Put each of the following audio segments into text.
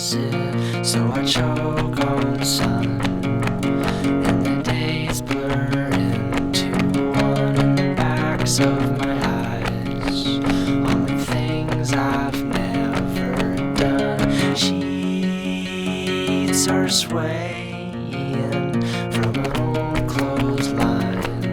sit, so I choke on sun, and the days blur into one in the backs of my eyes, on the things I've never done. Sheets are swaying from an old clothesline,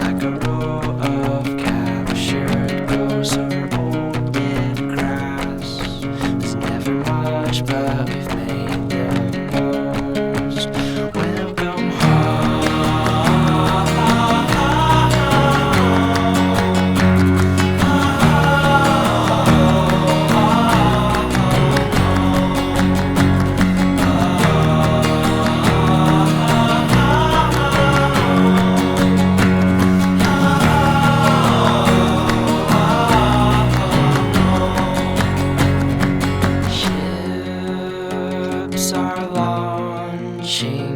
like a row of captured ghosts over old dead grass. There's never much, but we've made the most. Welcome ships are launching